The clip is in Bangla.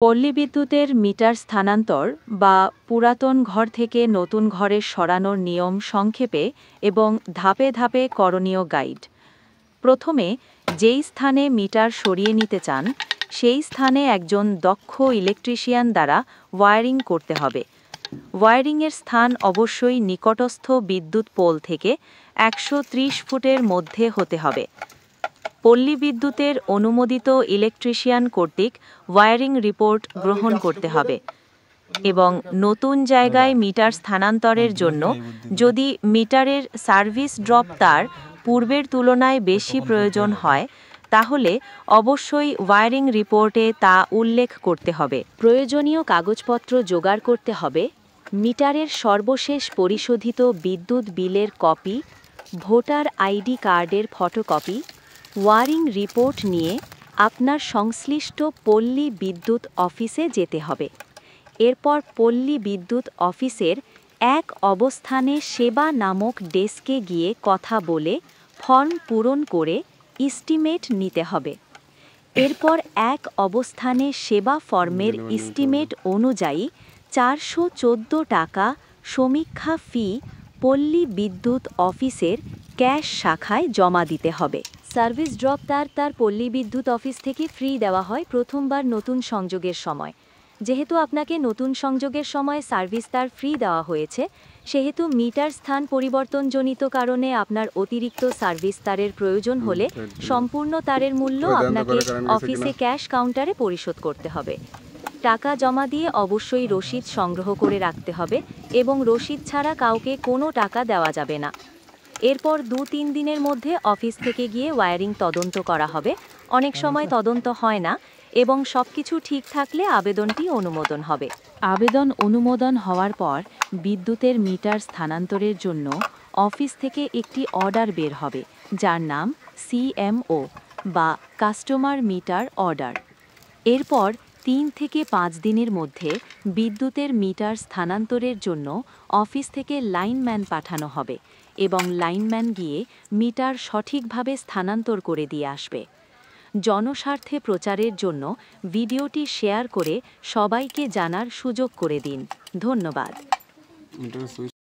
পল্লী বিদ্যুতের মিটার স্থানান্তর বা পুরাতন ঘর থেকে নতুন ঘরে সরানোর নিয়ম সংক্ষেপে এবং ধাপে ধাপে করণীয় গাইড। প্রথমে যেই স্থানে মিটার সরিয়ে নিতে চান সেই স্থানে একজন দক্ষ ইলেকট্রিশিয়ান দ্বারা ওয়্যারিং করতে হবে। ওয়্যারিংয়ের স্থান অবশ্যই নিকটস্থ বিদ্যুৎ পোল থেকে 130 ফুটের মধ্যে হতে হবে। পল্লী বিদ্যুতের অনুমোদিত ইলেকট্রিশিয়ান কর্তৃক ওয়্যারিং রিপোর্ট গ্রহণ করতে হবে এবং নতুন জায়গায় মিটার স্থানান্তরের জন্য যদি মিটারের সার্ভিস ড্রপ তার পূর্বের তুলনায় বেশি প্রয়োজন হয় তাহলে অবশ্যই ওয়্যারিং রিপোর্টে তা উল্লেখ করতে হবে। প্রয়োজনীয় কাগজপত্র জোগাড় করতে হবে। মিটারের সর্বশেষ পরিশোধিত বিদ্যুৎ বিলের কপি, ভোটার আইডি কার্ডের ফটোকপি, ওয়্যারিং রিপোর্ট নিয়ে আপনার সংশ্লিষ্ট পল্লী বিদ্যুৎ অফিসে যেতে হবে। এরপর পল্লী বিদ্যুৎ অফিসের এক অবস্থানে সেবা নামক ডেস্কে গিয়ে কথা বলে ফর্ম পূরণ করে এস্টিমেট নিতে হবে। এরপর এক অবস্থানে সেবা ফর্মের এস্টিমেট অনুযায়ী 414 টাকা সমীক্ষা ফি পল্লী বিদ্যুৎ অফিসের ক্যাশ শাখায় জমা দিতে হবে। সার্ভিস ড্রপ তার পল্লী বিদ্যুৎ অফিস থেকে ফ্রি দেওয়া হয় প্রথমবার নতুন সংযোগের সময়। যেহেতু আপনাকে নতুন সংযোগের সময় সার্ভিস তার ফ্রি দেওয়া হয়েছে সেহেতু মিটার স্থান পরিবর্তনজনিত কারণে আপনার অতিরিক্ত সার্ভিস তারের প্রয়োজন হলে সম্পূর্ণ তারের মূল্য আপনাকে অফিসে ক্যাশ কাউন্টারে পরিশোধ করতে হবে। টাকা জমা দিয়ে অবশ্যই রসিদ সংগ্রহ করে রাখতে হবে এবং রসিদ ছাড়া কাউকে কোনো টাকা দেওয়া যাবে না। এরপর 2-3 দিনের মধ্যে অফিস থেকে গিয়ে ওয়্যারিং তদন্ত করা হবে। অনেক সময় তদন্ত হয় না এবং সবকিছু ঠিক থাকলে আবেদনটি অনুমোদন হবে। আবেদন অনুমোদন হওয়ার পর বিদ্যুতের মিটার স্থানান্তরের জন্য অফিস থেকে একটি অর্ডার বের হবে যার নাম CMO বা কাস্টমার মিটার অর্ডার। এরপর 3 থেকে 5 দিনের মধ্যে বিদ্যুতের মিটার স্থানান্তরের জন্য অফিস থেকে লাইনম্যান পাঠানো হবে এবং লাইনম্যান গিয়ে মিটার সঠিকভাবে স্থানান্তর করে দিয়ে আসবে। জনস্বার্থে প্রচারের জন্য ভিডিওটি শেয়ার করে সবাইকে জানার সুযোগ করে দিন। ধন্যবাদ।